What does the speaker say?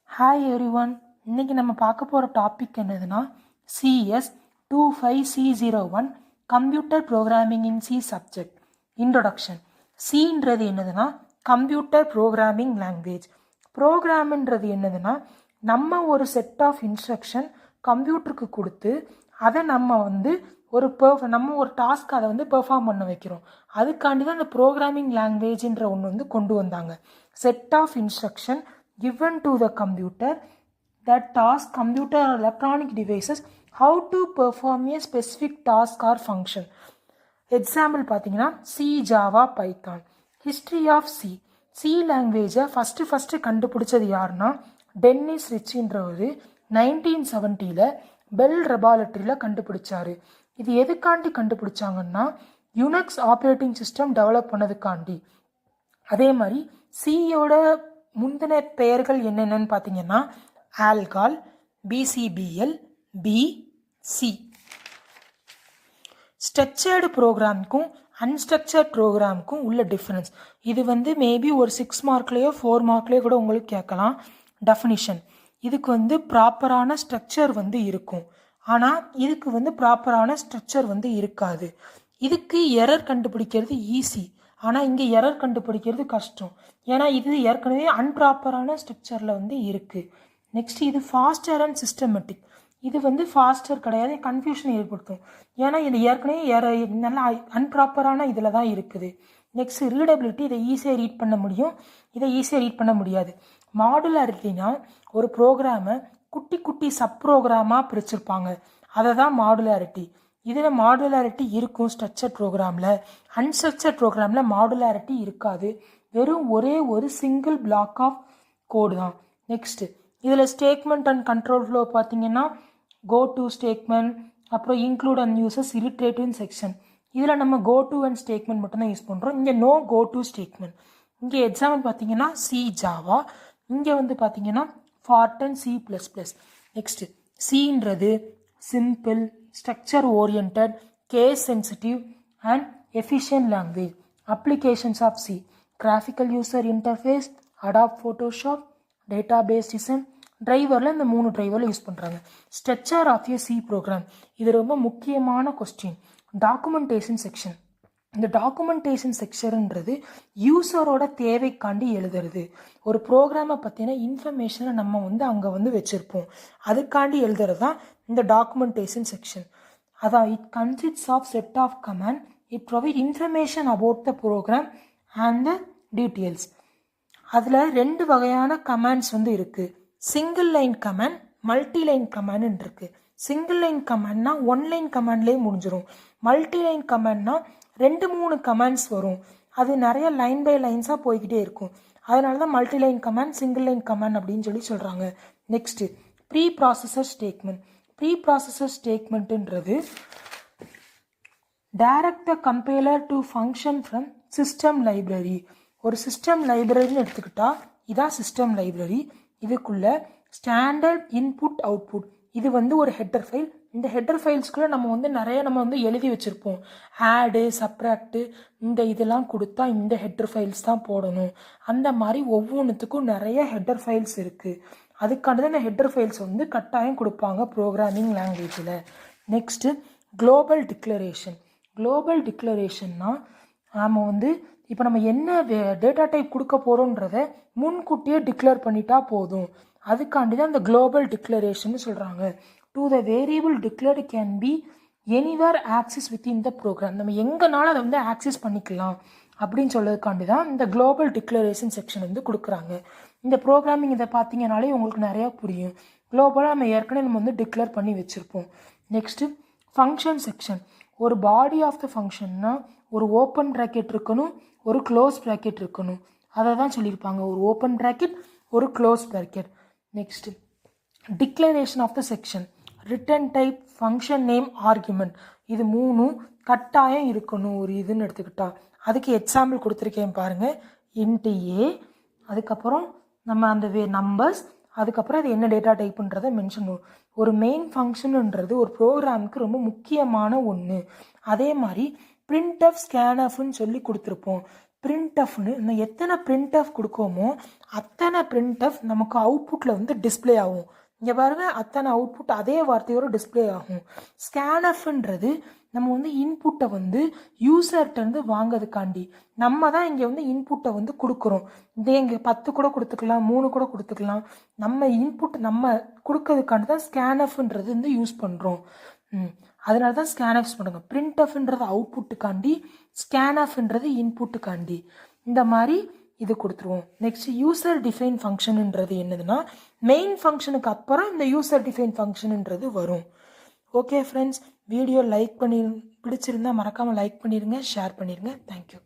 Hi everyone. இன்னைக்கு நம்ம பார்க்க போகிற டாபிக் என்னதுன்னா CS 25C01 computer programming in C subject introduction. சின்றது என்னதுன்னா கம்ப்யூட்டர் ப்ரோக்ராமிங் லாங்குவேஜ். ப்ரோக்ராம்ன்றது என்னதுன்னா நம்ம ஒரு செட் ஆஃப் இன்ஸ்ட்ரக்ஷன் கம்ப்யூட்டருக்கு கொடுத்து அதை நம்ம ஒரு டாஸ்க் அதை பெர்ஃபார்ம் பண்ண வைக்கிறோம். அதுக்காண்டி தான் அந்த ப்ரோக்ராமிங் லாங்குவேஜ்ன்ற ஒன்று கொண்டு வந்தாங்க. Set of instruction given to the computer that task computer or electronic devices how to perform a specific task or function. Example பார்த்தீங்கன்னா C, Java, Python. History of C லாங்குவேஜை ஃபஸ்ட்டு கண்டுபிடிச்சது யாருன்னா டென்னிஸ் ரிச்சின்றவர் 1970 பெல் ரெபார்ட்டரியில் கண்டுபிடிச்சாரு. இது எதுக்காண்டி கண்டுபிடிச்சாங்கன்னா Unix operating system develop பண்ணதுக்காண்டி. அதே மாதிரி சியோட முந்தின பெயர்கள் என்னென்னு பார்த்தீங்கன்னா ஆல்கால், BCBL, BC. ஸ்ட்ரக்சர்டு ப்ரோக்ராமுக்கும் அன்ஸ்ட்ரக்சர்ட் ப்ரோக்ராமுக்கும் உள்ள டிஃப்ரென்ஸ் இது மேபி ஒரு 6 மார்க்லேயோ 4 மார்க்லேயோ கூட உங்களுக்கு கேட்கலாம். டெஃபினிஷன் இதுக்கு ப்ராப்பரான ஸ்ட்ரக்சர் இருக்கும். ஆனால் இதுக்கு ப்ராப்பரான ஸ்ட்ரக்சர் இருக்காது. இதுக்கு எரர் கண்டுபிடிக்கிறது ஈஸி, ஆனால் இங்கே எரர் கண்டுபிடிக்கிறது கஷ்டம். ஏன்னா இது ஏற்கனவே அன்ப்ராப்பரான ஸ்ட்ரக்சரில் இருக்குது. நெக்ஸ்ட் இது ஃபாஸ்டர் அண்ட் சிஸ்டமேட்டிக். இது ஃபாஸ்டர் கிடையாது, கன்ஃபியூஷன் ஏற்படுத்தும். ஏன்னா இது ஏற்கனவே நல்லா அன்ப்ராப்பரான இதில் தான் இருக்குது. நெக்ஸ்ட் ரீடபிலிட்டி, இதை ஈஸியாக ரீட் பண்ண முடியும், இதை ஈஸியாக ரீட் பண்ண முடியாது. மாடுலாரிட்டினா ஒரு ப்ரோக்ராமை குட்டி குட்டி சப் ப்ரோக்ராமாக பிரிச்சிருப்பாங்க, அதை தான் மாடுலாரிட்டி. இதில் மாடுலாரிட்டி இருக்கும் ஸ்ட்ரக்சர் ப்ரோக்ராமில். அன்ஸ்ட்ரக்சர் ப்ரோக்ராமில் மாடுலாரிட்டி இருக்காது, வெறும் ஒரே ஒரு சிங்கிள் பிளாக் ஆஃப் கோடு தான். நெக்ஸ்ட்டு இதில் ஸ்டேட்மெண்ட் அண்ட் கண்ட்ரோல் ஃப்ளோ பார்த்தீங்கன்னா கோ டு ஸ்டேட்மெண்ட், அப்புறம் include and uses iterative section. இதில் நம்ம கோ டு அண்ட் ஸ்டேட்மெண்ட் மட்டும்தான் யூஸ் பண்ணுறோம். இங்கே நோ கோ டு ஸ்டேட்மெண்ட். இங்கே எக்ஸாம்பிள் பார்த்தீங்கன்னா சி, ஜாவா. இங்கே பார்த்தீங்கன்னா ஃபார்டன், C++. நெக்ஸ்ட்டு சின்றது simple, structure oriented, case sensitive and efficient language. Applications of C: graphical user interface, Adobe Photoshop, database design. டிரைவரில் இந்த 3 டிரைவரில் யூஸ் பண்ணுறாங்க. Structure of a C program, இது ரொம்ப முக்கியமான கொஸ்டின். Documentation section. இந்த டாக்குமெண்டேஷன் செக்ஷன்ன்றது யூசரோட தேவைக்காண்டி எழுதுறது. ஒரு ப்ரோக்ராமை பற்றின இன்ஃபர்மேஷனை நம்ம அங்கே வச்சுருப்போம், அதுக்காண்டி எழுதுறது தான் இந்த டாக்குமெண்டேஷன் செக்ஷன். அதான் it consists of set of command. It provide information about the program and the details. அதில் 2 வகையான கமாண்ட்ஸ் இருக்குது. Single line command, multi line command இருக்குது. சிங்கிள் லைன் கமாண்ட்னா 1 லைன் கமாண்ட்லேயே முடிஞ்சிடும். மல்டி லைன் கமாண்ட்னா 2-3 கமாண்ட்ஸ் வரும், அது நிறைய லைன் பை லைன்ஸாக போய்கிட்டே இருக்கும். அதனால தான் multi line command, single line command அப்படின்னு சொல்கிறாங்க. Next preprocessor statement. Preprocessor ஸ்டேட்மெண்ட்டுன்றது direct the compiler to function from system library. ஒரு சிஸ்டம் லைப்ரரின்னு எடுத்துக்கிட்டா இதான் சிஸ்டம் லைப்ரரி. இதுக்குள்ள ஸ்டாண்டர்ட் இன்புட் அவுட்புட், இது ஒரு ஹெட்டர் ஃபைல். இந்த ஹெட்டர் ஃபைல்ஸ்குள்ளே நம்ம எழுதி வச்சுருப்போம். ஆடு, சப்ராக்டு, இந்த இதெல்லாம் கொடுத்தா இந்த ஹெட்டர் ஃபைல்ஸ் தான் போடணும். அந்த மாதிரி ஒவ்வொன்றுத்துக்கும் நிறைய ஹெட்டர் ஃபைல்ஸ் இருக்குது. அதுக்காண்டி தான் இந்த ஹெட்டர் ஃபைல்ஸ் கட்டாயம் கொடுப்பாங்க ப்ரோக்ராமிங் லாங்குவேஜில். Next global declaration. குளோபல் டிக்ளரேஷன்னா நாம் இப்போ நம்ம என்ன டேட்டா டைப் கொடுக்க போகிறோன்றதை முன்கூட்டியே டிக்ளேர் பண்ணிட்டா போதும். அதுக்காண்டி தான் இந்த குளோபல் டிக்ளரேஷன் சொல்கிறாங்க. To the variable declared can be anywhere access within the program. நம்ம எங்கனாலும் அதை ஆக்சஸ் பண்ணிக்கலாம் அப்படின்னு சொல்கிறதுக்காண்டி தான் இந்த குளோபல் டிக்ளரேஷன் செக்ஷன் கொடுக்குறாங்க. இந்த ப்ரோக்ராமிங் இதை பார்த்தீங்கனாலே உங்களுக்கு நிறையா புரியும். குளோபலாக நம்ம ஏற்கனவே நம்ம டிக்ளேர் பண்ணி வச்சுருப்போம். Next function section. ஒரு பாடி ஆஃப் த ஃபங்க்ஷன்னா ஒரு ஓப்பன் ப்ராக்கெட் இருக்கணும், ஒரு க்ளோஸ் ப்ராக்கெட் இருக்கணும். அதை தான் சொல்லியிருப்பாங்க, ஒரு ஓப்பன் ப்ராக்கெட், ஒரு close bracket. Next declaration of the section. Return type, function name, argument, இது 3 கட்டாயம் இருக்கணும் ஒரு இதுன்னு எடுத்துக்கிட்டா. அதுக்கு எக்ஸாம்பிள் கொடுத்துருக்கேன் பாருங்கள். இன்ட் ஏ, அதுக்கப்புறம் நம்ம அந்த நம்பர்ஸ், அதுக்கப்புறம் அது என்ன டேட்டா டைப்புன்றதை மென்ஷன் பண்ணும். ஒரு மெயின் ஃபங்க்ஷனுன்றது ஒரு ப்ரோக்ராமுக்கு ரொம்ப முக்கியமான ஒன்று. அதே மாதிரி printf, scanfன்னு சொல்லி கொடுத்துருப்போம். printfன்னு இன்னும் எத்தனை printf கொடுக்கோமோ அத்தனை printf நமக்கு அவுட்புட்டில் வந்து டிஸ்பிளே ஆகும். இங்கே பாருங்க அத்தனை அவுட்புட் அதே வார்த்தையோட டிஸ்பிளே ஆகும். ஸ்கேன்எஃப்ன்றது நம்ம வந்து இன்புட்டை வந்து யூசர்கிட்டருந்து வாங்கிறதுக்காண்டி நம்ம தான் இங்கே வந்து இன்புட்டை வந்து கொடுக்குறோம். இதே இங்கே 10 கூட கொடுத்துக்கலாம், 3 கூட கொடுத்துக்கலாம். நம்ம இன்புட் நம்ம கொடுக்கறதுக்காண்டி தான் ஸ்கேன்எஃப்ன்றது வந்து யூஸ் பண்ணுறோம். அதனால தான் ஸ்கேன்எஃப்ஸ் பண்ணுங்க. பிரிண்ட்எஃப்ன்றது அவுட்புட்டுக்காண்டி, ஸ்கேன்எஃப்ன்றது இன்புட்டுக்காண்டி. இந்த மாதிரி இது கொடுத்துருவோம். நெக்ஸ்ட் யூசர் டிஃபைன் ஃபங்க்ஷன்ன்றது என்னதுன்னா மெயின் ஃபங்க்ஷனுக்கு அப்புறம் இந்த யூசர் டிஃபைன் ஃபங்க்ஷன்ன்றது வரும். ஓகே ஃப்ரெண்ட்ஸ், வீடியோ லைக் பண்ணி பிடிச்சிருந்தா மறக்காமல் லைக் பண்ணிடுங்க, ஷேர் பண்ணிடுங்க. தேங்க்யூ.